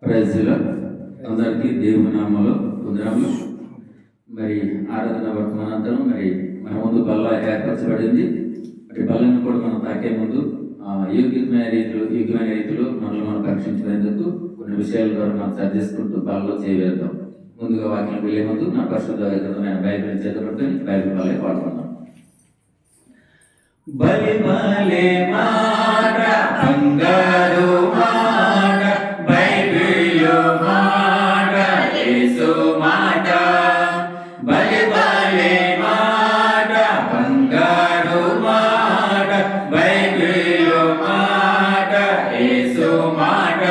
ప్రైజ్లో అందరికీ దేవుని నామములో వందనములు. మరి ఆరాధన వర్తమానంతరం మరి మన ముందు బల్ల ఏర్పరచబడింది. మరి బల్లను కూడా మనం తాకే ముందు యోగ్యమైన రీతిలో మనల్ని మనం పరీక్షించుకునేందుకు కొన్ని విషయాల ద్వారా మనం చర్చిస్తుంటూ బల్లలో చేయవేద్దాం. ముందుగా వాక్యం వెళ్ళే ముందు నా పరిశుద్ధ గ్రంథమైన బైబిల్ చేతపట్టుకొని బైబిల్ వల్లే పాడుకున్నాం. బలి బలే మాట బంగారు మాట బైబిల్ మాట యేసు మాట బలి బలే మాట బంగారు మాట బైబిల్ మాట యేసు మాట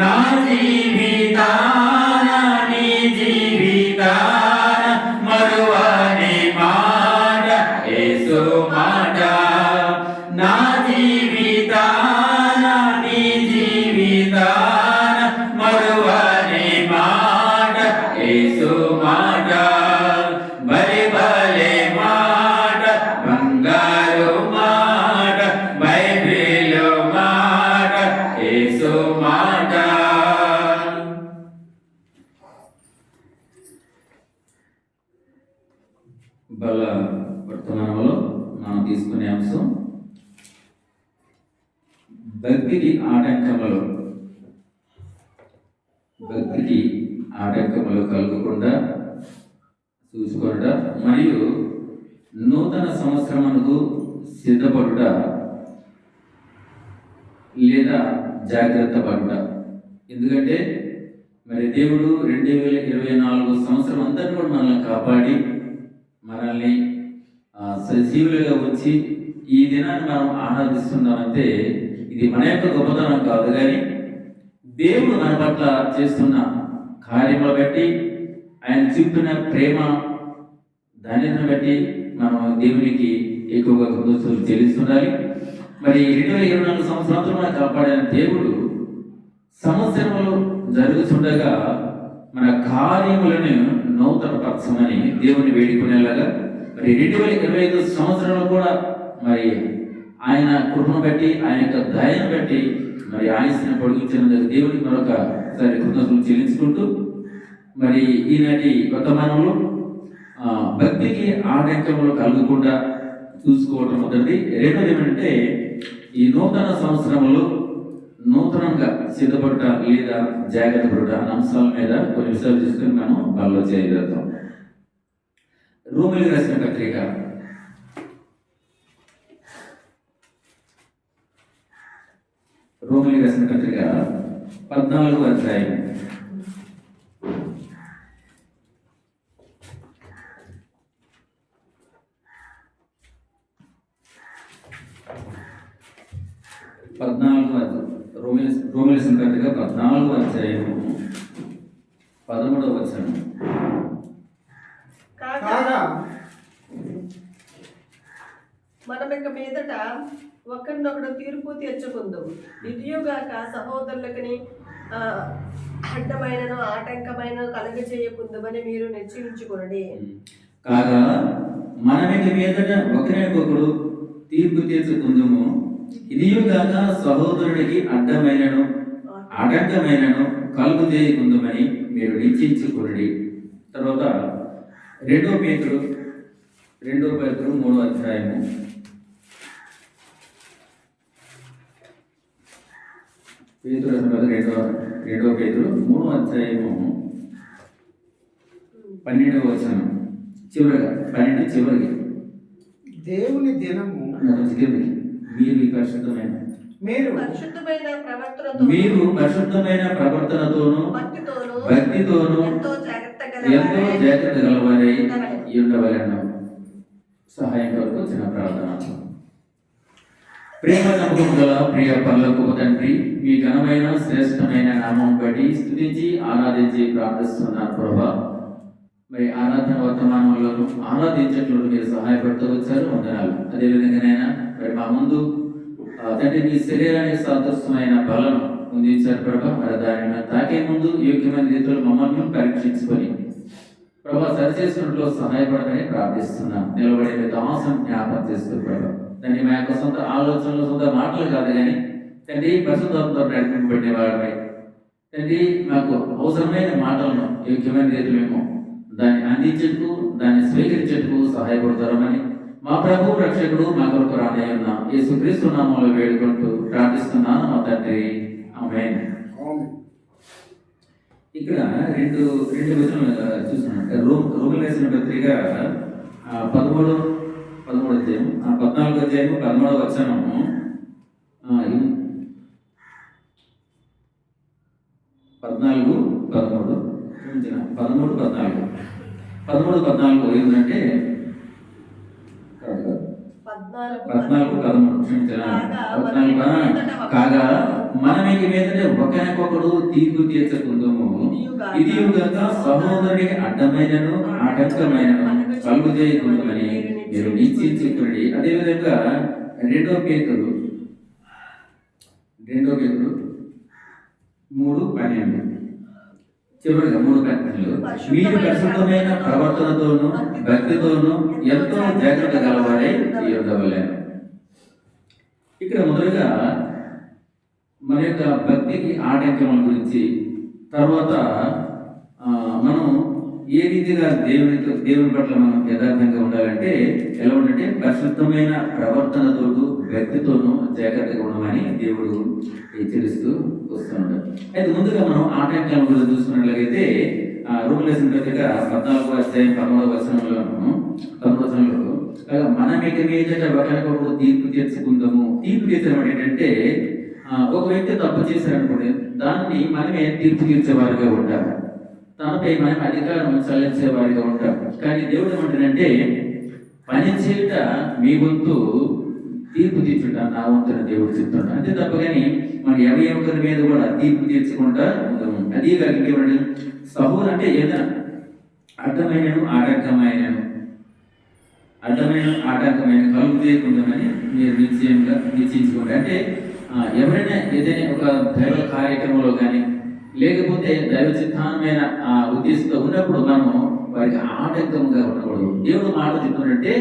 నా జీవితాన నీ జీవితాన మరువని మాట యేసు మాట నా జీవితాన నీ జీవితాన మరువని మాట యేసు మాట బలి బలే మాట బంగారు మాట బైబిల్ మాట యేసు మాట. బల వర్తమానంలో మనం తీసుకునే అంశం భక్తికి ఆటంకములు కలగకుండా చూసుకొనుట మరియు నూతన సంవత్సరమునకు సిద్ధపడుట లేదా జాగ్రత్త పడుట. ఎందుకంటే మరి దేవుడు 2024 సంవత్సరం అంతా కూడా మనల్ని కాపాడి మనల్ని సజీవులుగా వచ్చి ఈ దినాన్ని మనం ఆరాధిస్తున్నామంటే ఇది మన యొక్క గొప్పతనం కాదు, కానీ దేవుడు మన పట్ల చేస్తున్న కార్యములు బట్టి ఆయన చూపిన ప్రేమ ధాన్యతను బట్టి మనం దేవునికి ఎక్కువగా కృతజ్ఞతలు చెల్లిస్తుండాలి. మరి 2024 సంవత్సరాలు మనం కాపాడిన దేవుడు సంవత్సరములు జరుగుతుండగా మన కార్యములను నూతనపరచమని దేవుని వేడుకునేలాగా మరి 2025 సంవత్సరంలో కూడా మరి ఆయన కృపను బట్టి ఆయన యొక్క దయను బట్టి మరి ఆయుష్ను పొడిగించినందుకు దేవునికి మరొకసారి కృతజ్ఞతలు చెల్లించుకుంటూ మరి ఈనాటి వర్తమానంలో భక్తికి ఆటంకములు కలగకుండా చూసుకోవటం మొదటిది. రెండోది ఏమంటే ఈ నూతన సంవత్సరంలో నూతనంగా సిద్ధపడుట లేదా జాగ్రత్త పడుట అనే అంశాల మీద కొన్ని విషయాలు తీసుకొని మనం బల్లో చేయగలుగుతాం. రోమిలికి రాసిన పత్రిక 14వ అధ్యాయం 14వ అధ్యాయం 13వ వచనం. మనమిక మీదట ఒకరినొకడు తీర్పు తీర్చుకుందాం. ఇదియుగాక సహోదరులకి అడ్డమైనను ఆటంకమైన కలుగ చేయకుందామని మీరు నిశ్చయించుకునండి. కాగా మనమిక మీదట ఒకరినొకడు తీర్పు తీర్చుకుందాము. ఇదియుగాక సహోదరుడికి అడ్డమైనను ఆటంకమైనను కలుగు చేయకుందామని మీరు నిశ్చయించుకునండి. తర్వాత 2 పేతురు 3వ అధ్యాయము 2 పేతురు 3వ అధ్యాయము 12వ వచనం చివరిగా 12 చివరికి దేవుని దినము మీరు పరిశుద్ధమైన ప్రవర్తనతోను భక్తితోను ఎంతో జాగ్రత్త గలవారై ఉండవలెను. సహాయం కొరకు చిన్న ప్రార్థన. ప్రేమ నమ్మకం గల ప్రియ పరలోకపు తండ్రి, మీ ఘనమైన శ్రేష్టమైన నామం బట్టి స్తుతించి ఆరాధించి ప్రార్థిస్తున్నాను ప్రభా. మరి ఆరాధన వర్తమానంలో ఆరాధించట్లు మీరు సహాయపడుతూ వచ్చారు, వందనాలు. అదేవిధంగానైనా మరి మా ముందు తండ్రి మీ శరీరానికి సాదృశ్యమైన బలను పొందించారు ప్రభా. మరి దానిని తాకే ముందు యోగ్యమైన రీతిలో మమ్మల్ని పరీక్షించుకొని ప్రభా సరిచేసినట్లు సహాయపడమని ప్రార్థిస్తున్నాం. నిలబడే దాసం జ్ఞాపకం చేస్తూ ప్రభా తండ్రి మా యొక్క సొంత ఆలోచనలు సొంత మాటలు కాదు, కానీ తండ్రి పరిశుద్ధాత్మతో నడిపింపబడిన వాడమై తండ్రి మాకు అవసరమైన మాటలను యోగ్యమైన రీతిలో మేము దాన్ని అందించేందుకు దాన్ని స్వీకరించేందుకు సహాయపడతారని మా ప్రభు రక్షకుడు మా కొరకు రానయ్యున్న యేసుక్రీస్తు నామములో వేడుకుంటూ ప్రార్థిస్తున్నాను మా తండ్రి ఆమేన్. ఇక్కడ రెండు వచనాలు చూస్తున్నాను. రోమిలకు రాసిన పత్రిక 13 అధ్యాయం 14వ అధ్యాయం 13వ వచనము 13 ఏంటంటే 14 కాగా మనమికి మీదనే ఒకరికొకడు తీర్పు తీర్చుకుందాము. ఇది సహోదరుడికి అడ్డమైనను ఆటంకమైనను కలుగు చేయకుందామని మీరు నిశ్చయించుకోండి. అదేవిధంగా 2 పేతురు 3:12 చివరిగా 3:12 మీరు పరిశుద్ధమైన ప్రవర్తనతోనూ భక్తితోనూ ఎంతో జాగ్రత్త గలవారై ఉండవలేను. ఇక్కడ మొదలుగా మన యొక్క భక్తికి ఆటంకం గురించి, తర్వాత మనం ఏ రీతిగా దేవుని పట్ల మనం యథార్థంగా ఉండాలంటే ఎలా ఉండంటే పరిశుద్ధమైన ప్రవర్తనతోనూ భక్తితోనూ జాగ్రత్తగా ఉండమని దేవుడు హెచ్చరిస్తూ వస్తున్నాడు. అయితే ముందుగా మనం ఆటంకాల గురించి చూసుకున్నట్లయితే రోమిలకు రాసిన పత్రిక 14వ అధ్యాయం 13వ వచనంలో మనం ఇక మీదట ఒకరికొకరు తీర్పు తీర్చుకుందాము. తీర్పు తీర్చడం ఏంటంటే ఒక వ్యక్తి తప్పు చేశారనుకోండి, దాన్ని మనమే తీర్పు తీర్చేవారిగా ఉంటాము, తనపై మనం అధికారం చెల్లించేవారిగా ఉంటాం. కానీ దేవుడు ఏమంటాడంటే పని చేయట మీ వంతు, తీర్పు తీర్చుట నా వంతున దేవుడు చెప్తాడు. అంతే తప్ప కానీ మన ఎవరి ఒకరి మీద కూడా తీర్పు తీర్చకుండా ఉంటాము. అదే కాక సహోదరు అంటే ఏదైనా అడ్డమైనను ఆటంకమైన కలుగు చేయకుండామని మీరు నిశ్చయించుకోండి. అంటే ఎవరైనా ఏదైనా ఒక దైవ కార్యక్రమంలో కానీ లేకపోతే దైవ చిత్తానమైన ఉద్దేశంతో ఉన్నప్పుడు మనం వారికి ఆటంకంగా ఉండకూడదు. దేవుడు మాట చెప్తున్నాడంటే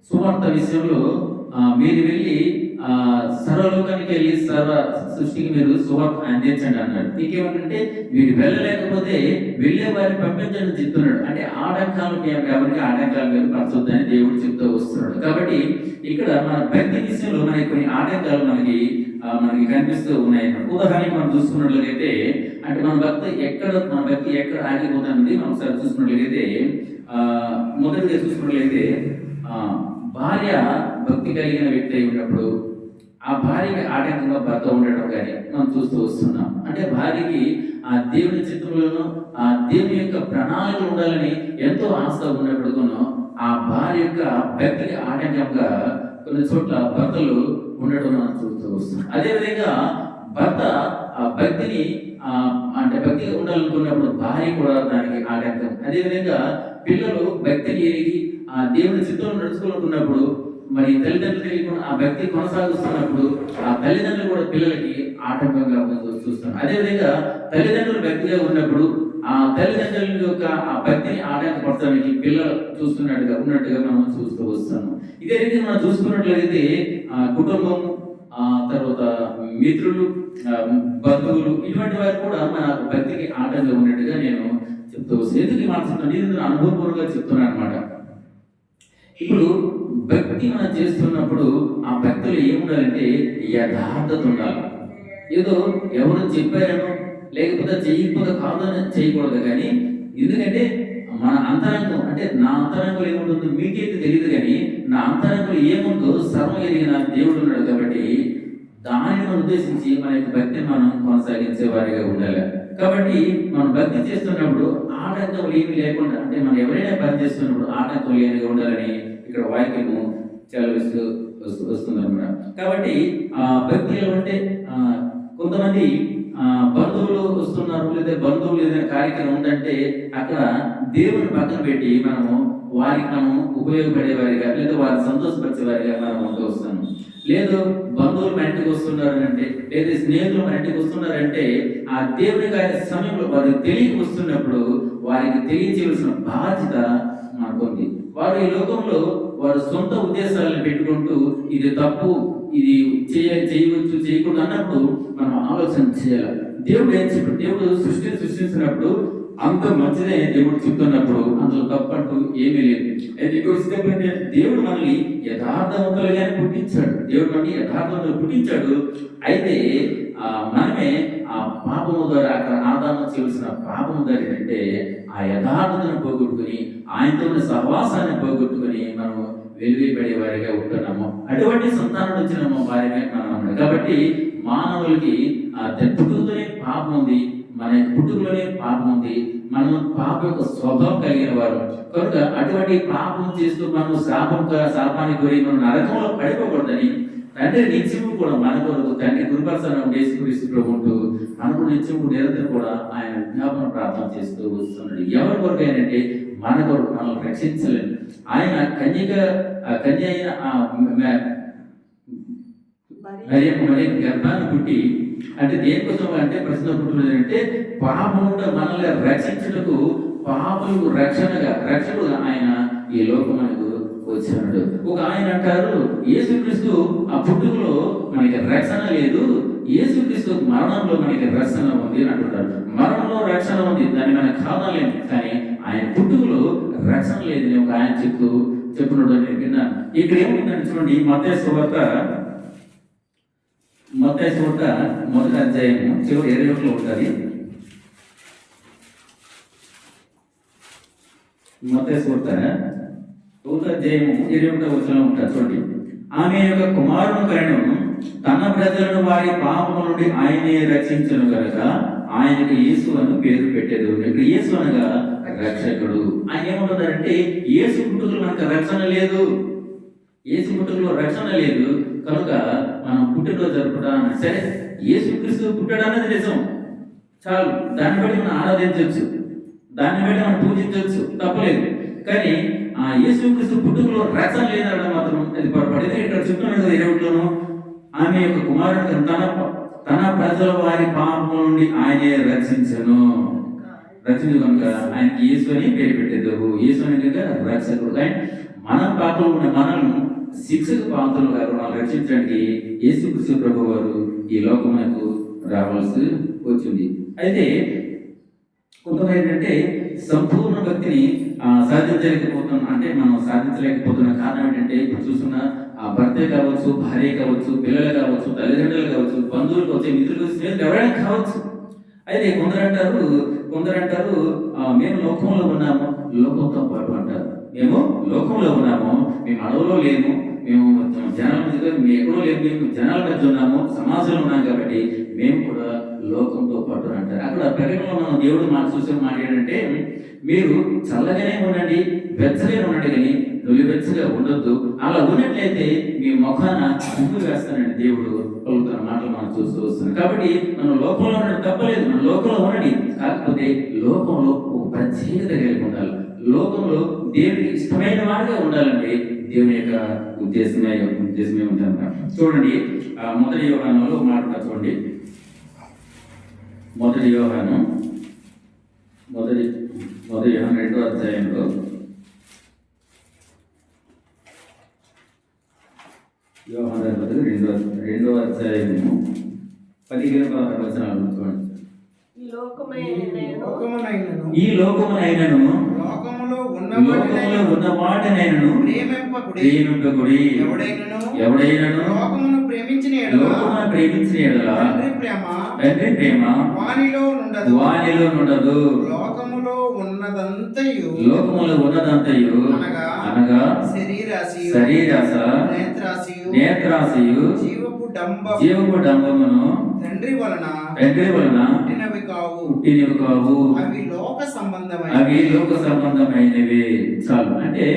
సువార్త విషయంలో మీరు వెళ్ళి సర్వలోకానికి వెళ్ళి సర్వ సృష్టికి మీరు సువార్త అందించండి అన్నాడు. ఇంకేమంటే మీరు వెళ్ళలేకపోతే వెళ్ళే వారిని పంపించండి చెప్తున్నాడు. అంటే ఆటంకాలు ఎవరికి ఆటంకాలు మీరు పరచొద్దని దేవుడు చెప్తూ వస్తున్నాడు. కాబట్టి ఇక్కడ మన భక్తి విషయంలో మనకి కొన్ని ఆటంకాలు మనకి కనిపిస్తూ ఉన్నాయి. ఉదాహరణకి మనం చూసుకున్నట్లయితే అంటే మన భక్తి ఎక్కడ ఆగిపోతుంది మనం ఒకసారి చూసుకున్నట్లయితే మొదటిగా చూసుకున్నట్లయితే భార్య భక్తి కలిగిన వ్యక్తి అయి ఉన్నప్పుడు ఆ భార్యకి ఆటంకంగా భర్త ఉండడం కానీ మనం చూస్తూ వస్తున్నాం. అంటే భార్యకి ఆ దేవుని చిత్రంలోనూ ఆ దేవుని యొక్క ప్రణాళికలు ఉండాలని ఎంతో ఆశ ఉన్నప్పుడు ఆ భార్య యొక్క భక్తికి ఆటంకంగా కొన్ని చోట్ల భర్తలు ఉండడం మనం చూస్తూ వస్తున్నాం. అదేవిధంగా భర్త ఆ భక్తిని అంటే భక్తిగా ఉండాలనుకున్నప్పుడు భార్య కూడా దానికి ఆటంకం. అదేవిధంగా పిల్లలు భక్తిని ఎరిగి ఆ దేవుని చిత్తంలో నడుచుకోనుకున్నప్పుడు మరి తల్లిదండ్రులు తెలియకుండా ఆ భక్తి కొనసాగిస్తున్నప్పుడు ఆ తల్లిదండ్రులు కూడా పిల్లలకి ఆటంకంగా చూస్తాం. అదేవిధంగా తల్లిదండ్రులు భక్తిగా ఉన్నప్పుడు ఆ తల్లిదండ్రుల యొక్క ఆ భక్తిని ఆటంకపరచడానికి పిల్లలు ఉన్నట్టుగా మనం చూస్తూ వస్తాము. ఇదే రీతి మనం చూసుకున్నట్లయితే కుటుంబం, తర్వాత మిత్రులు, బంధువులు ఇటువంటి వారు కూడా మన భక్తికి ఆటంకంగా ఉన్నట్టుగా నేను చెప్తూ వస్తాను. ఎందుకు మాట చెప్తాను, నేను అనుభవపూర్వకంగా చెప్తున్నాను అనమాట. ఇప్పుడు భక్తి మనం చేస్తున్నప్పుడు ఆ భక్తిలో ఏముండాలంటే యథార్థత ఉండాలి. ఏదో ఎవరు చెప్పారనో లేకపోతే చేయకపోతే కాదని చేయకూడదు. కానీ ఎందుకంటే మన అంతరంగం అంటే నా అంతరంగంలో ఏముంటుందో మీకైతే తెలియదు, కానీ నా అంతరంగంలో ఏముందో సర్వం ఎరిగిన దేవుడు ఉన్నాడు. కాబట్టి దానిని ఉద్దేశించి మన యొక్క భక్తిని మనం కొనసాగించే వారిగా ఉండాలి. కాబట్టి మనం భక్తి చేస్తున్నప్పుడు ఆటంకం ఏమి లేకుండా, అంటే మనం ఎవరైనా పని చేస్తున్నప్పుడు ఆటంకం లేనిగా ఉండాలని ఇక్కడ వాక్యము చదివిస్తూ వస్తుంది అనమాట. కాబట్టి భక్తిలో ఉంటే కొంతమంది బంధువులు వస్తున్నారు, లేదా బంధువులు ఏదైనా కార్యక్రమం ఉందంటే అక్కడ దేవుని పక్కన పెట్టి మనము వారికి మనం ఉపయోగపడేవారిగా లేదా వారిని సంతోషపరిచేవారిగా మనం ఉంటూ వస్తాము. లేదు బంధువులు మన ఇంటికి వస్తున్నారంటే లేదా స్నేహితులు మన ఇంటికి వస్తున్నారంటే ఆ దేవుని కార్య సమయంలో వారు తెలియక వస్తున్నప్పుడు వారికి తెలియచేయవలసిన బాధ్యత మనకుంది. వారు ఈ లోకంలో వారు సొంత ఉద్దేశాలను పెట్టుకుంటూ ఇది తప్పు, ఇది చేయవచ్చు చేయకూడదు అన్నప్పుడు మనం ఆలోచన చేయాలి. దేవుడు ఏం చెప్పాడు? దేవుడు సృష్టించినప్పుడు అంత మంచిదే దేవుడు చెప్తున్నప్పుడు అందులో తప్పంటూ ఏమీ లేదు. అయితే ఇక్కడ చెప్పంటే దేవుడు మనల్ని యథార్థవంతులుగానే పుట్టించాడు. దేవుడు మనల్ని యథార్థవంతులు పుట్టించాడు. అయితే మనమే ఆ పాపము ద్వారా అక్కడ ఆదాము చేయాల్సిన పాపము ద్వారా ఏంటంటే ఆ యథార్థతను పోగొట్టుకుని ఆయనతో ఉన్న సహవాసాన్ని పోగొట్టుకుని మనం వెలువైపడే వారిగా ఉంటున్నాము. అటువంటి సంతానం వచ్చిన వారిగా మనం అన్నాడు. కాబట్టి మానవులకి పుట్టుకతోనే పాపం ఉంది, మన పుట్టుకలోనే పాపం ఉంది, మనం పాప యొక్క స్వభావం కలిగిన వారు కనుక అటువంటి పాపం చేస్తూ మనం శాపానికి గురి మనం నరకంలో పడిపోకూడదని తండ్రి నిత్యము కూడా మన కొరకు తండ్రి గురుపరచనం యేసుక్రీస్తు ఉంటూ మనకు నిత్యము నిరంతరం కూడా ఆయన విజ్ఞాపన ప్రార్థన చేస్తూ వస్తున్నాడు. ఎవరి కొరకు ఏంటంటే మన కొరకు మనల్ని రక్షించలేదు. ఆయన కన్య అయిన మరి గర్భాన్ని పుట్టి అంటే దేనికోసం అంటే ప్రశ్న పుట్టినదంటే పాపం నుండి మనల్ని రక్షించుటకు పాపలకు రక్షకుడుగా ఆయన ఈ లోకమునకు వచ్చాడు. ఒక ఆయన అంటారు యేసుక్రీస్తు ఆ పుట్టుకలో మనకి రక్షణ లేదు, యేసుక్రీస్తు మరణంలో మనకి రక్షణ ఉంది అని అంటున్నారు. మరణంలో రక్షణ ఉంది, దాన్ని మనం కాదలేము, కానీ ఆయన పుట్టుకలో రక్షణ లేదని ఒక ఆయన చెప్పున్నాడు నేను విన్నాను. ఇక్కడ ఏముందంటే చూడండి, మత్తయి సువార్త మొదటి అధ్యాయము చివరి 21లో ఉంటుంది. మత్తయి సువార్త 1వ అధ్యాయము 21వ వచనంలో ఉంటుంది చూడండి. ఆమె యొక్క కుమారుని కనెను, తన ప్రజలను వారి పాపము నుండి ఆయనే రక్షించను కనుక ఆయనకు యేసు అని పేరు పెట్టేది. ఇక్కడ యేసు అనగా రక్షకుడు. ఆయన ఏమంటున్నారంటే యేసు పుట్టుకలో మనకు రక్షణ లేదు, యేసు పుట్టుకలో రక్షణ లేదు కనుక మనం పుట్టినరోజు జరుపుకుంటాం. సరే, యేసుక్రీస్తు పుట్టాడు అనేది నిజం, చాలు, దాన్ని బట్టి మనం ఆరాధించవచ్చు, దాన్ని బట్టి మనం పూజించవచ్చు, తప్పలేదు. కానీ ఆ యేసుక్రీస్తు పుట్టుకలో రక్షణ లేదనడం మాత్రం అది పొరపడింది. ఇక్కడ చెప్తున్నాడు కదా 21లోను, ఆమె యొక్క కుమారుడు తన ప్రజల వారి పాపం నుండి ఆయనే రక్షించను కనుక ఆయనకి యేసు అని పేరు పెట్టేది. యేసు అని కనుక రక్షకుడు. కానీ మనం పాపంలో ఉన్న మనల్ని శిక్షకు పాత్రలు గారు మనం రక్షించడానికి యేసుక్రీస్తు ప్రభు వారు ఈ లోకమునకు రావాల్సి వచ్చింది. అయితే కొంతమంది ఏంటంటే సంపూర్ణ భక్తిని సాధించలేకపోతున్నాం. అంటే మనం సాధించలేకపోతున్న కారణం ఏంటంటే ఇప్పుడు చూస్తున్న భర్తే కావచ్చు, భార్య కావచ్చు, పిల్లలు కావచ్చు, తల్లిదండ్రులు కావచ్చు, బంధువులు కావచ్చు, మిత్రులు, స్నేహితులు ఎవరైనా కావచ్చు. అయితే కొందరు అంటారు మేము లోకంలో ఉన్నాము, లోకంతో పాటు అంటారు. మేము లోకంలో ఉన్నాము, మేము అడవులో లేము, మేము జనాల మధ్య, మేము ఎక్కడో లేము, మేము జనాల మధ్య ఉన్నాము, సమాజంలో ఉన్నాం కాబట్టి మేము కూడా లోకంతో పాటు అంటారు. అక్కడ ప్రకటనలో మనం దేవుడు మాకు చూసిన మాట ఏంటంటే మీరు చల్లగానే ఉండండి, వెచ్చగా ఉండండి, కానీ నులివెచ్చగా ఉండొద్దు. అలా ఉన్నట్లయితే మీ ముఖాన ఉమ్ము వేస్తానండి దేవుడు పలుకుతున్న మాటలు మనం చూస్తూ వస్తున్నాం. కాబట్టి మనం లోకంలో ఉండడం తప్పలేదు, మన లోకంలో ఉండండి, కాకపోతే లోకంలో ఒక ప్రత్యేకత కలిగి ఉండాలి, లోకంలో దేవుడికి ఇష్టమైన వాడిగా ఉండాలంటే దేవుని యొక్క ఉద్దేశమే ఉంటుంది. చూడండి, మొదటి యోహానంలో మాట చూడండి. మొదటి యోహాను 2వ అధ్యాయంలో 2వ అధ్యాయము 15-16 వచనాలు చూడండి. ఈ లోకమునైనను లోకములో ఉన్న వాటినైనను ప్రేమింపకుడి. ఎవడైనను లోకమును ప్రేమించిన యెడల తండ్రి ప్రేమ వానిలో నుండదు. లోకములో ఉన్నదంతయు అనగా శరీరాశ, నేత్రాశయు, జీవపు డంబమును తండ్రి వలన పుట్టినవి కావు, అవి లోక సంబంధమైనవి. చాలు. అంటే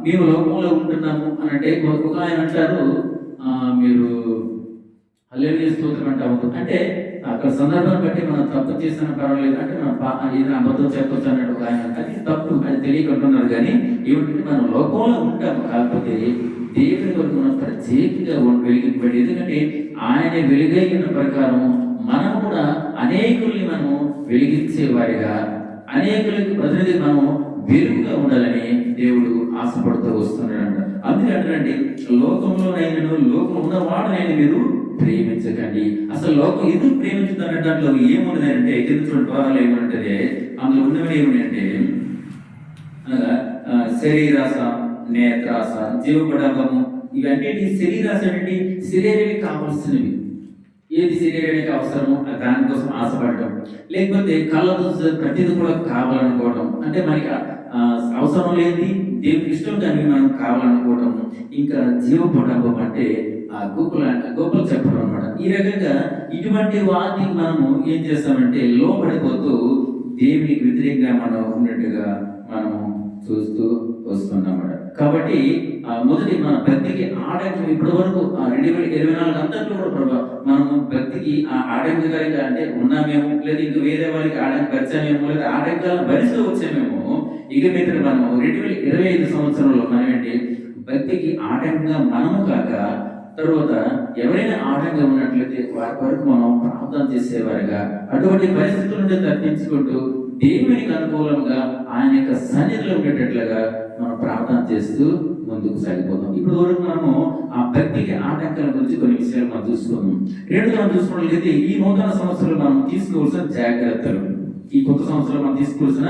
మేము లోకంలో ఉంటున్నాము అని అంటే ఒక ఆయన అంటారు మీరు హల్లెలూయా స్తోత్రం అంటాము. అంటే అక్కడ సందర్భాన్ని బట్టి మనం తప్పు చేసిన పర్వాలేదు, అంటే మనం ఇది అబద్ధం చెప్పొచ్చు అన్నట్టు ఒక ఆయన, అది తప్పు, అది తెలియకుంటున్నారు. కానీ ఏమిటంటే మనం లోకంలో ఉంటాము, కాకపోతే దేవుని వరకు మనం ప్రత్యేకంగా వెలిగింపబడి, ఎందుకంటే ఆయన వెలుగైన ప్రకారం మనం కూడా అనేకుల్ని మనము వెలిగించే వారిగా, అనేకులకి ప్రతినిధి మనము వెలుగుగా ఉండాలని దేవుడు ఆశపడుతూ వస్తున్నాడు. అందుకే అంటారండి లోకంలోనైనా లోకం ఉన్నవాడునైనా మీరు ప్రేమించకండి. అసలు లోకం ఎందుకు ప్రేమించుతున్న దాంట్లో ఏమున్నది అంటే కింద చూడండి పదాలు ఏమంటే అందులో ఉన్నవి ఏమిటంటే అనగా శరీరాస, నేత్రాస, జీవపడంబము, ఇవన్నీ శరీరాస అంటే శరీరానికి కావాల్సినవి. ఏది శరీరానికి అవసరమో దానికోసం ఆశపడటం, లేకపోతే కళ్ళతో ప్రతిదీ కూడా కావాలనుకోవడం, అంటే మనకి అవసరం లేని దేవునికి ఇష్టం కానీ మనం కావాలనుకోవడం. ఇంకా జీవపడంబం అంటే ఆ గోపులు చెప్పడం అనమాట. ఈ రకంగా ఇటువంటి వాటిని మనము ఏం చేస్తామంటే లోపడిపోతూ దేవునికి వ్యతిరేకంగా మనం ఉన్నట్టుగా మనము చూస్తూ వస్తున్నామన్నమాట. కాబట్టి మొదటి మన భక్తికి ఆటంకం ఇప్పటి వరకు 2024 అంతట్లో కూడా ప్రభావ మనము భక్తికి ఆ ఆటంకకారిగా అంటే ఉన్నామేమో, లేదా ఇంకా వేరే వాళ్ళకి ఆటంకపరిచామేమో, లేదా ఆటంకాలను భరిస్తూ వచ్చామేమో. ఇక మీద మనము 2025 సంవత్సరంలో మనం ఏంటి భక్తికి ఆటంకంగా మనము కాక తర్వాత ఎవరైనా ఆటంకం ఉన్నట్లయితే వారి వరకు మనం ప్రార్థన చేసేవారుగా, అటువంటి పరిస్థితుల నుండి తప్పించుకుంటూ దేవునికి అనుకూలంగా ఆయన యొక్క సన్నిధిలో ఉండేటట్లుగా మనం ప్రార్థన చేస్తూ ముందుకు సాగిపోతాం. ఇప్పుడు వరకు మనము ఆ భక్తికి ఆటంకాల గురించి కొన్ని విషయాలు మనం చూసుకున్నాం. రెండుగా మనం చూసుకున్నట్లయితే ఈ నూతన సంవత్సరంలో మనం తీసుకోవాల్సిన జాగ్రత్తలు, ఈ కొత్త సంవత్సరంలో మనం తీసుకోవాల్సిన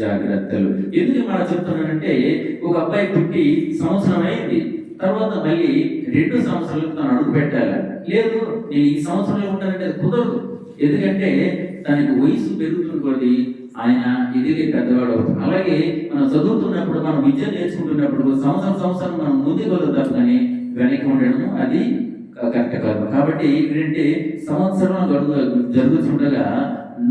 జాగ్రత్తలు. ఎందుకు మనం చెప్తున్నానంటే ఒక అబ్బాయి పుట్టి సంవత్సరం అయింది, తర్వాత మళ్ళీ 2 సంవత్సరాలకు తను అడుగు పెట్టాలి. లేదు నేను ఈ సంవత్సరంలో ఉంటానంటే అది కుదరదు. ఎందుకంటే తనకి వయసు పెరుగుతున్న కొద్దీ ఆయన ఎదిగే పెద్దవాడు అవుతుంది. అలాగే మనం చదువుతున్నప్పుడు, మనం విద్య నేర్చుకుంటున్నప్పుడు సంవత్సరం మనం ముందుకు వెళ్తాం కానీ వెనక్కి ఉండడం అది కరెక్ట్ కాదు. కాబట్టి ఏంటంటే సంవత్సరం జరుగుతుండగా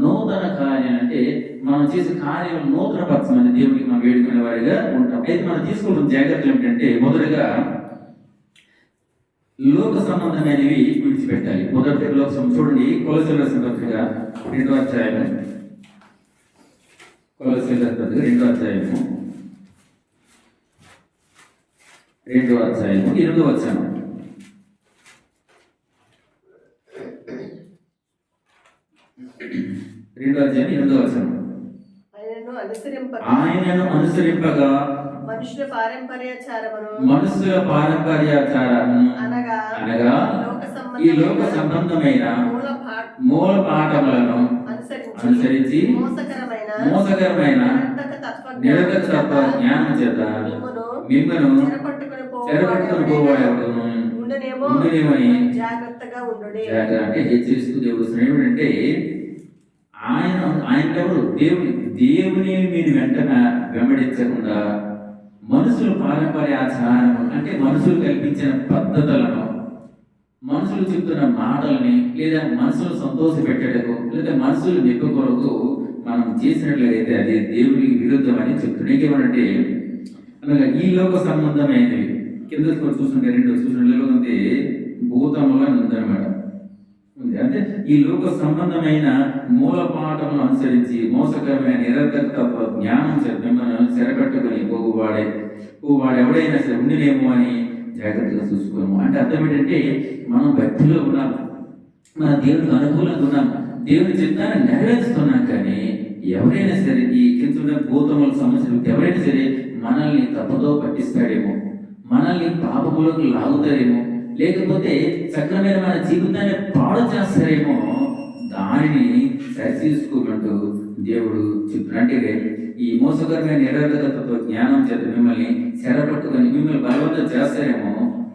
నూతన కార్యం అంటే మనం చేసే కార్యం నూతన పరచమని దేవుడికి మనం వేడుకునే వారిగా ఉంటాం. అయితే మనం తీసుకుంటున్న జాగ్రత్తలు ఏమిటంటే మొదటగా లోక సంబంధమైనవి విడిచిపెట్టాలి. మొదటి లోక చూడండి కొలొస్సీయులకు రాసిన పత్రిక 2వ అధ్యాయం, కొలొస్సీయులకు రాసిన పత్రిక 2వ అధ్యాయం 8వ వచనం. ఆయనను అనుసరింపగా మనుషుల పారంపర్యాచారమును అనగా ఈ లోక సంబంధమైన మూల పాఠములను అనుసరించి మోసకరమైన నిరర్థక తత్వ జ్ఞానం చేత మిమ్మను చెరపట్టుకుని పోవాడెవడును ఉండునేమని జాగ్రత్తగా ఉండు. అంటే హెచ్చరిస్తూ దేవుడు ఏమిటంటే ఆయన ఎవరు? దేవుని మీరు వెంబడించకుండా మనుషుల పారంపర్య ఆచారం అంటే మనుషులు కల్పించిన పద్ధతులను, మనుషులు చెప్తున్న మాటలని, లేదా మనుషులు సంతోష పెట్టడకు, లేదా మనుషులు మెప్పు కొరకు మనం చేసినట్లయితే అది దేవునికి విరుద్ధం అని చెప్తున్నాయి. ఏమంటే అనగా ఈ లోక సంబంధమైనవి కింద చూస్తుంటే 2 చూసినట్లయితే భూతముగా ఉందన్నమాట. అంటే ఈ లోక సంబంధమైన మూల పాఠములను అనుసరించి మోసకరమైన నిరర్థక జ్ఞానం మిమ్మల్ని చెరపట్టుకుని వాడు ఎవడైనా సరే ఉండినేమో అని జాగ్రత్తగా చూసుకోము. అంటే అర్థం ఏంటంటే మనం భక్తిలో ఉన్నాము, మన దేవునికి అనుకూలంగా ఉన్నాము, దేవుని చిత్తాన్ని నెరవేరుస్తున్నాం. కానీ ఎవరైనా సరే ఈ కింద భూతముల సమస్యలు ఎవరైనా సరే మనల్ని తప్పుదో పట్టిస్తాడేమో, మనల్ని పాపములకు లాగుతారేమో, లేకపోతే సక్రమైన మన జీవితాన్ని పాడు చేస్తారేమో, దానిని సరిచూసుకోమంటూ దేవుడు చెప్తున్నాడు. అంటే ఈ మోసకరమైన నిరర్థకతతో జ్ఞానం చేత మిమ్మల్ని చెరపట్టుకొని మిమ్మల్ని బలవంతం చేస్తారేమో,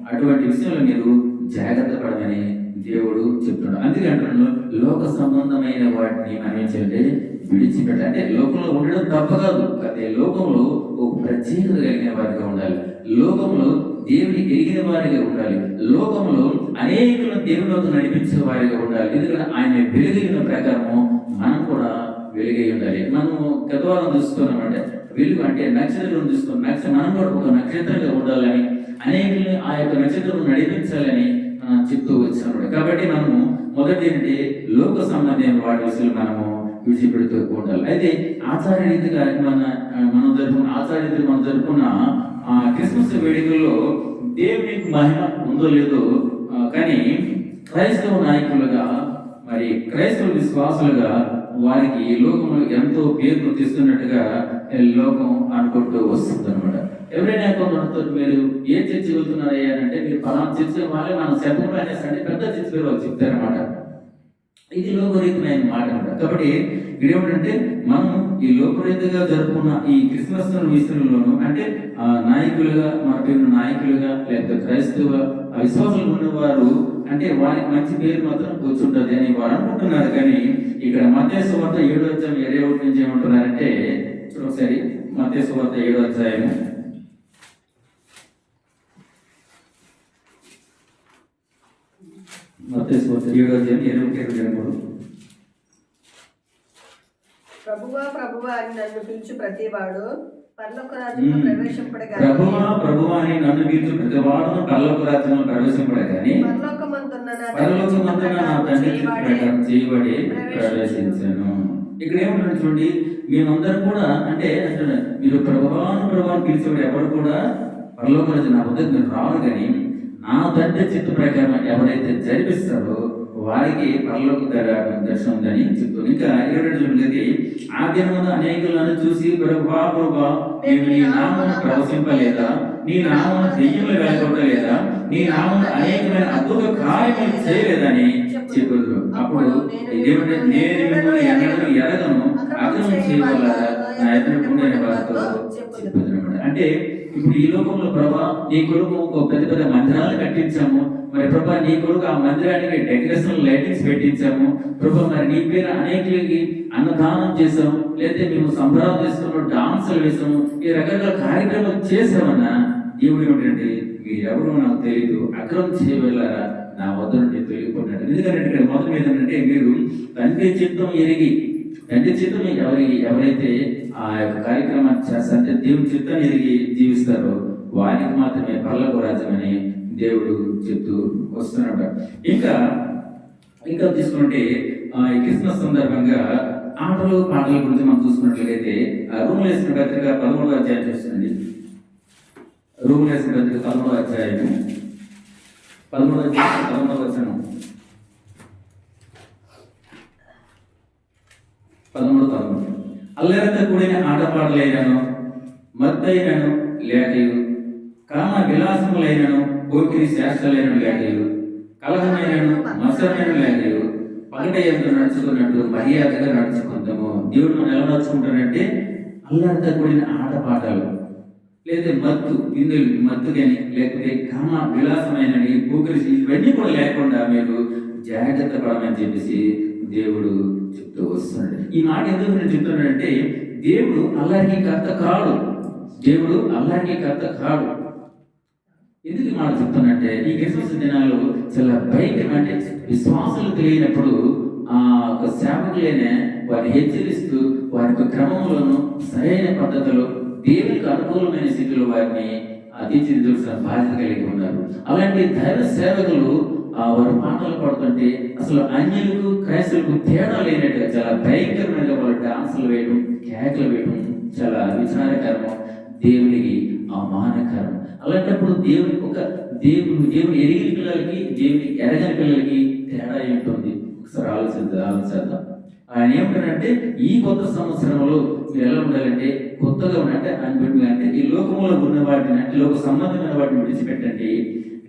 అటువంటి విషయంలో మీరు జాగ్రత్త పడమని దేవుడు చెప్తున్నాడు. అందుకంటున్నాను లోక సంబంధమైన వాటిని మనం ఏంటంటే విడిచిపెట్టాలి. అంటే లోకంలో ఉండడం తప్ప కాదు, అదే లోకంలో ఒక ప్రత్యేకత కలిగిన వారిగా ఉండాలి, లోకంలో దేవుని ఎరిగిన వారిగా ఉండాలి, లోకంలో అనేకులను దేవునిలోకి నడిపించే వారిగా ఉండాలి. ఎందుకంటే ఆయన వెలుగైన ప్రకారము మనం కూడా వెలుగై ఉండాలి. మనము గతవారం చూస్తున్నామంటే వెలుగు అంటే నక్షత్రం చూస్తున్నాం, మనం కూడా ఒక నక్షత్రంగా ఉండాలని, అనేకుల్ని ఆ యొక్క నక్షత్రం నడిపించాలని మనం చెప్తూ వచ్చాము. కాబట్టి మనము మొదటి ఏంటంటే లోక సంబంధమైన వాటి విషయంలో మనము విడిచిపెడుతూ ఉండాలి. అయితే ఆచారరీతిగా మనం జరుపుకున్న క్రిస్మస్ వేడుకల్లో దేవునికి మహిమ ఉందో లేదో కానీ క్రైస్తవ నాయకులుగా మరి క్రైస్తవ విశ్వాసులుగా వారికి లోకంలో ఎంతో పేరు తెస్తున్నట్టుగా లోకం అనుకుంటూ వస్తుంది అనమాట. ఎవరైనా కొందరితో మీరు ఏ చర్చి వెళ్తున్నారయ్యా అంటే మీరు పలానా చర్చి వాళ్ళే మనం శబ్దంలో అనేసి అంటే పెద్ద చర్చి పేరు వాళ్ళు చెప్తారనమాట. ఇది లోకరీతమైన మాట అనమాట. కాబట్టి ఇక్కడ ఏమిటంటే మనం ఈ లోకరీతిగా జరుపుకున్న ఈ క్రిస్మస్ విషయంలోను అంటే నాయకులుగా మన పేరు నాయకులుగా లేకపోతే క్రైస్తవ విశ్వాసాలు ఉన్నవారు అంటే వారికి మంచి పేరు మాత్రం కూర్చుంటది అని వారు అనుకుంటున్నారు. కానీ ఇక్కడ మత్తయి సువార్త 7:21 నుంచి ఏమంటున్నారంటే ఒకసారి మత్తయి సువార్త 7వ అధ్యాయము మత్తయి సువార్త 7వ అధ్యాయం 21-23. ప్రభువా ప్రభువా అని నన్ను పిలిచి ప్రతివాడు పరలోక రాజ్యంలో ప్రవేశింపడగా ప్రభువా ప్రభువా అని నన్ను పిలిచి ప్రతివాడును పరలోక రాజ్యంలో ప్రవేశింపడగాని పరలోకమందున్న నా తండ్రి ప్రకారం చేయబడి ప్రవేశించాను. ఇక్కడ ఏమంటారు చూడండి, మేమందరం కూడా అంటే అంటున్నారు మీరు ప్రభువాన్ని పిలిచేవాడు ఎవరు కూడా పరలోక రాజ్యం నా వద్దకు మీరు రావాలి, కానీ నా తండ్రి చిత్త ప్రకారం ఎవరైతే జరిపిస్తారో వారికి పరలోక దర్శనం ఉందని చెప్తాను. ఇంకా 22 ఆ దినమున అనేకులను చూసి ప్రభువా ప్రభువా మేము నీ నామమును ప్రవచింపలేదా, నీ నామమును దెయ్యములు వెళ్ళగొట్టలేదా, నీ నామమును అనేకమైన అద్భుత కార్యములు చేయలేదని చెప్పారు. అప్పుడు దేవుడు నేను మిమ్మల్ని ఎరగను అక్రమం చేయగలరా నా ఎదురు ఉండే వారితో చెప్పారు. అంటే ఇప్పుడు ఈ లోకంలో ప్రభా నీ కొడుకు ఒక పెద్ద పెద్ద మందిరాలు కట్టించాము, మరి ప్రభా నీ కొడుకు ఆ మందిరానికి డెకరేషన్ లైటింగ్స్ పెట్టించాము ప్రభా, మరి నీ పేరు అనేకులకి అన్నదానం చేసాము, లేదా మేము సంబరాలు చేసుకున్నాం, డాన్సులు వేసాము, ఈ రకరకాల కార్యక్రమాలు చేసామన్నా దేవుడు ఏమిటంటే మీరెవరో నాకు తెలియదు అక్రమం చేయగలరా నా వద్ద నుండి తొలగిపోయినాడు. ఎందుకంటే ఇక్కడ మొదటి మీద ఏంటంటే మీరు తండ్రి చిత్తం ఎరిగి తండ్రి చిత్తం ఎవరైతే ఆ యొక్క కార్యక్రమాన్ని చేస్తారంటే దేవుని చిత్తాన్ని ఎరిగి జీవిస్తారో వారికి మాత్రమే పరలోక రాజ్యం అని దేవుడు చెప్తూ వస్తున్నాడు. ఇంకా తీసుకుంటే ఈ క్రిస్మస్ సందర్భంగా ఆటలు పాటల గురించి మనం చూసుకున్నట్లయితే రోమీయులకు రాసిన పత్రిక 13వ అధ్యాయం చూస్తుంది. రోమీయులకు రాసిన పత్రిక 13వ అధ్యాయం 11వ వచనం 13 అల్లరితో కూడిన ఆటపాటలైనను మత్తైనను లేకయు కామ విలాసములైనను పోకిరి శాస్త్రాలైన లేకయు కలహమైనను మత్సరమైన లేకయు పగట యందు నడుచుకున్నట్టు మర్యాదగా నడుచుకుంటాము. దేవుడు మనం ఎలా నడుచుకుంటానంటే అల్లరితో కూడిన ఆటపాటలు లేదా మత్తు కానీ లేకపోతే కామ విలాసమైనవి పోకిరి ఇవన్నీ కూడా లేకుండా మీరు జాగ్రత్త పడమని చెప్పేసి దేవుడు చెప్తూ వస్తున్నాడు. ఈ మాట ఎందుకు నేను చెప్తున్నానంటే దేవుడు అల్లరికి కర్త కాడు, దేవుడు అల్లరికి కర్త కాడు. ఎందుకు ఈ మాట చెప్తానంటే ఈ క్రిస్మస్ దినాలు చాలా భయంకరం. అంటే విశ్వాసాలు తెలియనప్పుడు ఒక సేవకులైనా వారిని హెచ్చరిస్తూ వారి యొక్క క్రమంలోనూ సరైన పద్ధతిలో దేవునికి అనుకూలమైన స్థితిలో వారిని తీర్చిదిద్దాల్సిన బాధ్యత కలిగి ఉన్నారు. అలాంటి దైవ సేవకులు వారు పాటలు పాడుతుంటే అసలు అన్యులకు క్రైస్తవులకు తేడా లేనట్టుగా చాలా భయంకరమైన వాళ్ళు డాన్సులు వేయడం, కేకలు వేయడం చాలా విచారకరము, దేవునికి అవమానకరం. అలాంటప్పుడు దేవుని ఎరిగిన పిల్లలకి దేవుని ఎరగని పిల్లలకి తేడా ఏంటుంది ఒకసారి ఆలోచిద్దాం. ఆయన ఏమంటారంటే ఈ కొత్త సంవత్సరంలో మీరు ఎలా ఉండాలంటే కొత్తగా ఉండాలంటే అంటే ఈ లోకంలో ఉన్న వాటిని అంటే లోక సంబంధమైన వాటిని విడిచిపెట్టండి.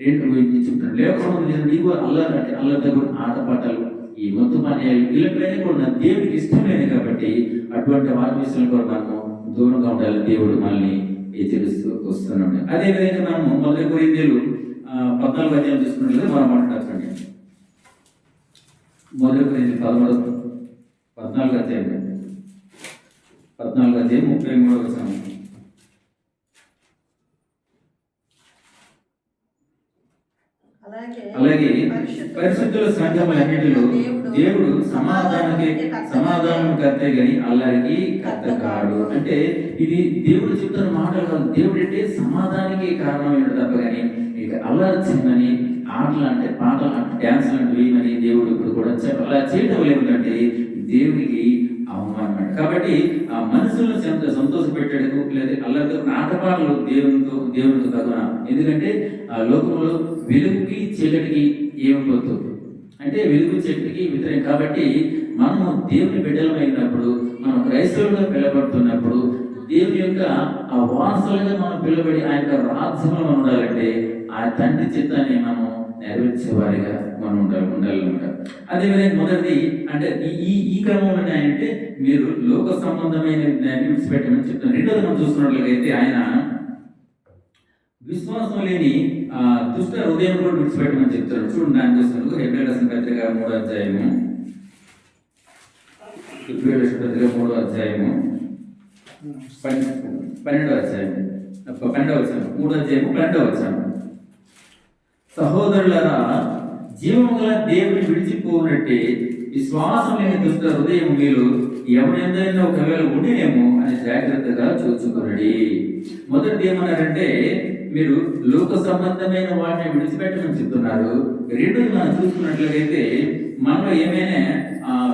చెప్తాను లేకపోతే నీకు అల్లరితో కూడా ఆటపాటలు ఈ మత్తు పానీయాలు ఇలాంటివన్నీ కూడా దేవుడికి ఇష్టమైనవి కాబట్టి అటువంటి వాటి విషయంలో కూడా మనము దూరంగా ఉండాలి. దేవుడు మనల్ని హెచ్చరిస్తూ వస్తున్నాడు. అదేవిధంగా మనము 1 కొరింథీయులు 14వ అధ్యాయం చూసుకున్నట్లయితే మనం మాట్లాడుతుంది 1 కొరింథీయులు 14వ అధ్యాయం 33వ వచనం. అలాగే పరిశుద్ధుల సంఘములన్నిటిలో దేవుడు సమాధానం కర్తే గాని అల్లరికి కర్త కాడు. అంటే ఇది దేవుడు చెప్తున్న మాటలు కాదు. దేవుడు అంటే సమాధానానికి కారణమైన తప్ప కానీ ఇక అల్లరి చేయమని ఆటలు అంటే పాటలు అంటే డ్యాన్స్ లాంటి వేయమని దేవుడు ఇప్పుడు కూడా అలా చేయడం లేదంటే దేవునికి అవమానం. కాబట్టి ఆ మనసులను సంతోష పెట్టాడు లేదా అల్లరితో ఆటపాటలు దేవునితో తగున. ఎందుకంటే ఆ లోకంలో వెలుగుకి చీకటికి ఏమైపోతు అంటే వెలుగు చీకటికి వ్యతిరేకం. కాబట్టి మనము దేవుని బిడ్డలమైనప్పుడు మనం క్రైస్తవులుగా పిలబడుతున్నప్పుడు దేవుని యొక్క ఆ వారసులుగా మనం పిలువబడి ఆ యొక్క రాజ్యంలో మనం ఉండాలంటే ఆ తండ్రి చిత్తాన్ని మనం నెరవేర్చేవారిగా మనం ఉండాలన్నమాట. అదేవిధంగా మొదటిది అంటే ఈ ఈ క్రమంలోనే ఆయన అంటే మీరు లోక సంబంధమైన దాన్ని విడిచిపెట్టమని చెప్తాను. రెండోది మనం చూస్తున్నట్లయితే ఆయన విశ్వాసం లేని దుష్ట హృదయం కూడా విడిచిపెట్టమని చెప్తాడు. చూడండి, దాని కోసం హెబ్రీ రాసిన పత్రిక 3వ అధ్యాయము, హెబ్రీ రాసిన పత్రిక 3వ అధ్యాయము 12వ అధ్యాయం 3వ అధ్యాయము 12వ వచనం. సహోదరులారా, జీవము గల దేవుని విడిచిపోనట్టే విశ్వాసం లేని దుష్ట హృదయం మీలో ఎవరెందైనా ఒకవేళ ఉండినేమో అని జాగ్రత్తగా చూచుకొనడి. మొదటిది ఏమన్నారంటే మీరు లోక సంబంధమైన వాటిని విడిచిపెట్టమని చెప్తున్నారు. రెండోది మనం చూసుకున్నట్లయితే మనలో ఏమైనా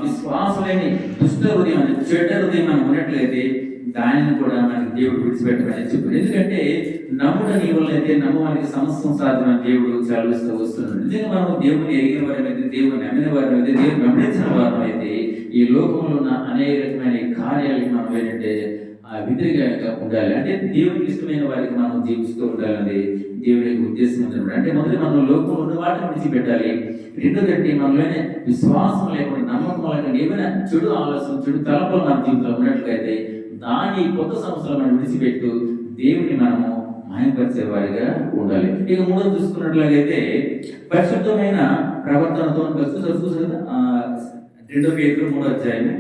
విశ్వాసం లేని దుష్ట హృదయం అని చెడ్డ హృదయం మనం ఉన్నట్లయితే దానిని కూడా మనకి దేవుడు విడిచిపెట్టమని చెప్పారు. ఎందుకంటే నమ్ముట నీ వల్ల అయితే నమ్మవానికి సమస్తం సాధ్యమని దేవుడు చదివిస్తూ వస్తున్నాడు. నిజంగా మనం దేవుని ఎరిగిన వారం అయితే, దేవుని నమ్మిన వారం అయితే, దేవుని వెంబడించిన వారం అయితే ఈ లోకంలో ఉన్న అనేక రకమైన కార్యాలకి మనం ఏంటంటే వ్యతిరేకంగా ఉండాలి. అంటే దేవునికి ఇష్టమైన వారికి మనం జీవిస్తూ ఉండాలని దేవుని యొక్క ఉద్దేశం ఉందన్నమాట. అంటే మొదటి మనం లోకంలో ఉన్న వాటిని విడిచిపెట్టాలి. రెండోదంటే మనలోనే విశ్వాసం లేకుండా నమ్మకం లేకుండా ఏమైనా చెడు ఆలోచన చెడు తలపులు మన జీవితంలో ఉన్నట్లయితే దాని కొత్త సంవత్సరం మనం విడిచిపెట్టు దేవుని మనము మాయపరిచే వారిగా ఉండాలి. ఇక మూడో చూసుకున్నట్లయితే పరిశుద్ధమైన ప్రవర్తనతో 2 పేతురు 3వ అధ్యాయము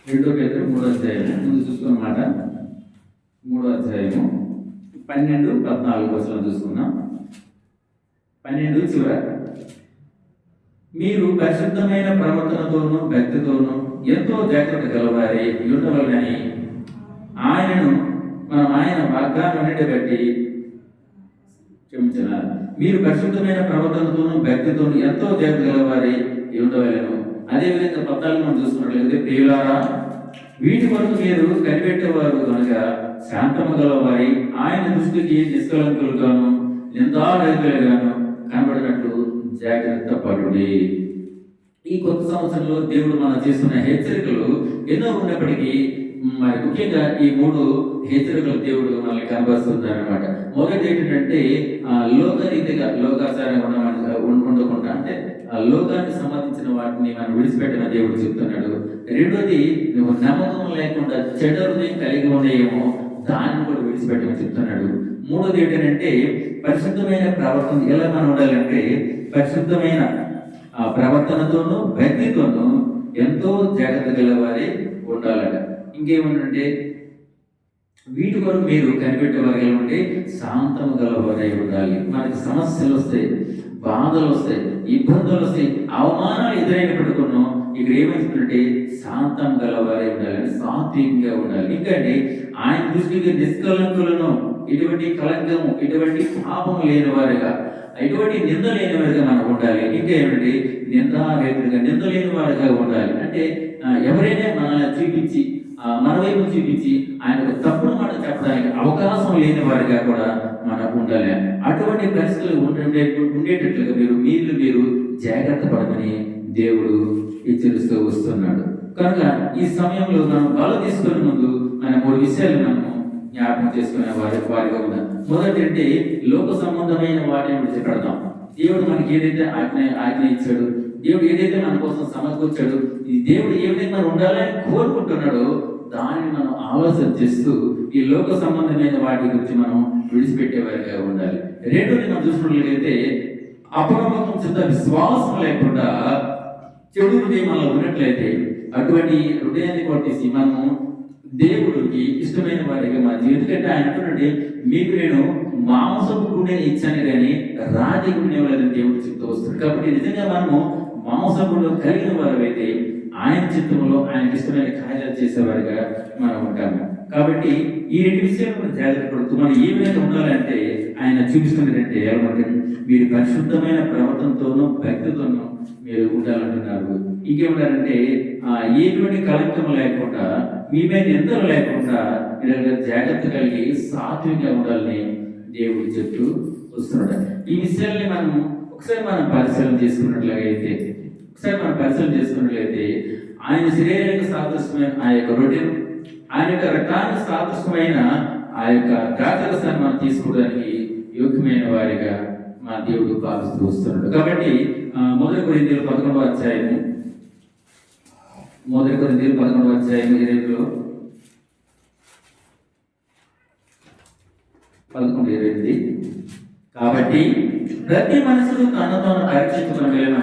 2 పేతురు 3వ అధ్యాయము ముందు చూసుకున్నమాట 3వ అధ్యాయము 12-14 వచనం చూసుకున్నాం. 12 చివర మీరు పరిశుద్ధమైన ప్రవర్తనతోనూ భక్తితోనూ ఎంతో జాగ్రత్త గలవారే ఉండవలనని ఆయనను ఆయన వాగ్దానం అన్నిటి బట్టి క్షమించారు. మీరు పరిశుద్ధమైన ప్రవర్తనతోనూ భక్తితోనూ ఎంతో జాగ్రత్త గలవారే ఉండవలను. అదేవిధంగా 14 మనం చూసుకున్నట్లయితే ప్రియులారా, వీటి వరకు మీరు కనిపెట్టేవారు కనుక శాంతము గలవారి ఆయన దృష్టికి నిష్కలంకులుగాను నిందారహితులుగాను కనబడినట్లు జాగ్రత్త పడుడి. ఈ కొత్త సంవత్సరంలో దేవుడు మనం చేస్తున్న హెచ్చరికలు ఎన్నో ఉన్నప్పటికీ మరి ముఖ్యంగా ఈ 3 హెచ్చరికలు దేవుడు మనల్ని కనబరుస్తున్నారు అనమాట. మొదటి ఏంటంటే లోకరీతిగా లోకాచారంగా ఉండకుండా అంటే లోకానికి సంబంధించిన వాటిని మనం విడిచిపెట్టిన దేవుడు చెప్తున్నాడు. రెండోది నువ్వు నమ్మకం లేకుండా చెడ్డ హృదయం కలిగి ఉండేమో దాన్ని కూడా విడిచిపెట్టమని చెప్తున్నాడు. మూడోది ఏంటంటే పరిశుద్ధమైన ప్రవర్తన ఎలా మనం ఉండాలంటే పరిశుద్ధమైన ప్రవర్తనతోనూ భక్తితోనూ ఎంతో జాగ్రత్త గలవారి ఉండాలట. ఇంకేమంటే వీటి కొరకు మీరు కనిపెట్టేవారు ఉంటే శాంతము గలవారై ఉండాలి. మనకి సమస్యలు వస్తాయి, బాధలు వస్తాయి, ఇబ్బందులు వస్తాయి, అవమానాలు ఎదురైనప్పటికీ ఇక్కడ ఏమవుతుందంటే శాంతం గలవారై ఉండాలి, సాత్వికంగా ఉండాలి. ఎందుకంటే ఆయన దృష్టికి నిష్కలంకులను ఎటువంటి కలంకము ఎటువంటి పాపం లేని వారిగా ఎటువంటి నింద లేని వారిగా మనం ఉండాలి. ఇంకా ఏమిటంటే నిందారహితులుగా నింద లేని వారిగా ఉండాలి. అంటే ఎవరైనా మనల్ని చూపించి మన వైపు చూపించి ఆయనకు తప్పుడు మాట చెప్పడానికి అవకాశం లేని వారిగా కూడా మనం ఉండాలి. అటువంటి పరిస్థితులు ఉండేటట్లుగా మీరు జాగ్రత్త పడమని దేవుడు హెచ్చరిస్తూ వస్తున్నాడు. కనుక ఈ సమయంలో మనం బలం తీసుకునే ముందు మన 3 విషయాలు మనము జ్ఞాపకం చేసుకునే వారిగా ఉందాం. మొదటి అంటే లోక సంబంధమైన వాటిని విడిచిపెడదాం. దేవుడు మనకి ఏదైతే ఆజ్ఞ ఇచ్చాడు, దేవుడు ఏదైతే మన కోసం సమకూర్చాడు, ఈ దేవుడు ఏ విధంగా మనం ఉండాలని కోరుకుంటున్నాడో దాన్ని మనం ఆలోచన చేస్తూ ఈ లోక సంబంధమైన వాటి గురించి మనం విడిచిపెట్టేవారిగా ఉండాలి. రెండోది మనం చూసినట్లయితే అపనమ్మకం చేత విశ్వాసం లేకుండా చెడు హృదయం మనలో ఉన్నట్లయితే అటువంటి హృదయాన్ని కొట్టేసి మనము దేవుడికి ఇష్టమైన వారిగా మన ఎందుకంటే ఆయన అంటున్నట్టే మీకు నేను మాంసపు గుండెని ఇచ్చాను కానీ రాతి గుండె ఇవ్వలేదని దేవుడు చెప్తూ వస్తుంది. కాబట్టి నిజంగా మనము మాంసపుడు కలిగిన వారు అయితే ఆయన చిత్తంలో ఆయనకి ఇష్టమైన కార్యాలు చేసేవారిగా మనం ఉంటాము. కాబట్టి ఈ 2 విషయాలు మనం జాగ్రత్త పడుతూ మనం ఏ విధంగా ఉండాలంటే ఆయన చూపిస్తున్నదంటే ఏమంటే మీరు పరిశుద్ధమైన ప్రవర్తనతోనూ భక్తితోనూ మీరు ఉండాలంటున్నారు. ఇంకేమంటారంటే ఎటువంటి కలంకం లేకుండా మీ మీద నిందలు లేకుండా జాగ్రత్త కలిగి సాత్వికంగా ఉండాలని దేవుడు చెప్తూ వస్తున్నాడు. ఈ విషయాల్ని ఒకసారి మనం పరిశీలన చేసుకున్నట్లయితే ఆయన శారీరక సాదృశ్యమైన ఆ యొక్క రొటీన్ ఆయన యొక్క రక్తానికి సాదృశ్యమైన ఆ యొక్క ద్రాక్షరసాన్ని మనం తీసుకోవడానికి యోగ్యమైన వారిగా మా దేవుడు భావిస్తూ వస్తున్నాడు. కాబట్టి 1 కొరింథీయులు 11వ అధ్యాయము 1 కొరింథీయులు 11వ అధ్యాయము 8లో 11:8 కాబట్టి ప్రతి మనుషుడు తను తాను పరీక్షించుకుని వెళ్ళను,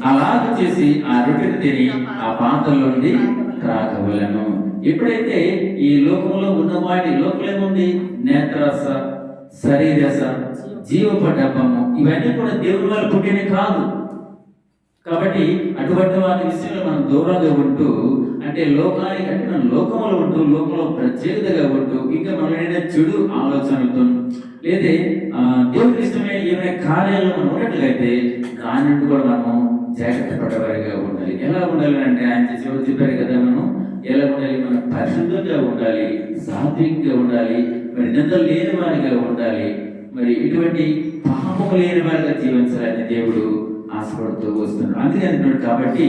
అలాగ చేసి ఆ రొట్టెను తిని ఆ పాత్రలో నుండి త్రాగవలెను. ఎప్పుడైతే ఈ లోకంలో ఉన్న వాటి లోపల ఏముంది, నేత్రరస, శరీరస, జీవపడపము, ఇవన్నీ కూడా దేవుని వల్ల పుట్టినవి కాదు. కాబట్టి అటువంటి వాటి విషయంలో మనం దూరంగా ఉంటూ, అంటే లోకానికి అంటే మనం లోకంలో ఉంటూ, లోకంలో ప్రత్యేకతగా ఉంటూ, ఇంకా మనం ఏదైనా చెడు ఆలోచనలతో లేదా దేవుడికి ఇష్టమైన ఏమైనా కార్యాలు మనం ఉన్నట్లయితే దాని నుండి కూడా మనం జాగ్రత్త పడేవారిగా ఉండాలి. ఎలా ఉండాలి అంటే ఆయన చివరి చెప్పారు కదా, మనం ఎలా ఉండాలి, మనం పరిశుద్ధంగా ఉండాలి, సాత్వికంగా ఉండాలి, మరి నిందలు లేని వారిగా ఉండాలి, మరి ఇటువంటి పాపము లేని వారిగా జీవించాలని దేవుడు ఆశపడుతూ వస్తున్నాడు. అందుకే అంటున్నాడు, కాబట్టి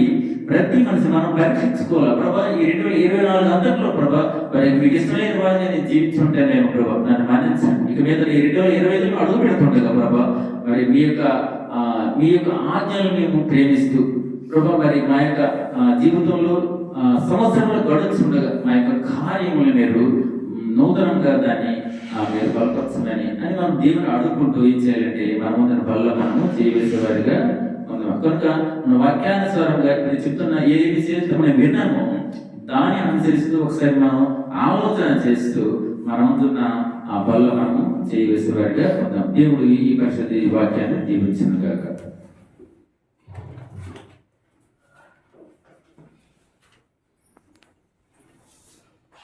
ప్రతి మనిషి మనం పరీక్షించుకోవాలి. ప్రభా ఈ 2024 అంతట్లో ప్రభా మరి మీకు ఇష్టమైన వారిని నేను జీవించుంటానేమో ప్రభా, నన్ను మన్నించండి. ఇక మీద ఈ 2025లో అడుగు పెడుతుండగా ప్రభా మరి మీ యొక్క ఆజ్ఞలు మేము ప్రేమిస్తూ ప్రభా మరి మా యొక్క జీవితంలో సంవత్సరంలో గడుచుండగా మా యొక్క కార్యములు మీరు నూతనంగా దాన్ని మీరు బలపరచమని అని మనం దేవుని అడుగుకుంటూ ఏం చేయాలంటే మనమందరి వల్ల మనము చేయవలసిన వారిగా ఉన్నాం. కనుక మన వాక్యానుసారంగా ఇప్పుడు చెప్తున్న ఏది చేస్తే మనం విన్నామో దాన్ని అనుసరిస్తూ ఒకసారి మనం ఆలోచన చేస్తూ మనమున్న ఆ బల్ల మనము చేయవలసిన వారిగా ఉన్నాం. దేవుడు ఈ పరిస్థితి వాక్యాన్ని దీవించును గాక.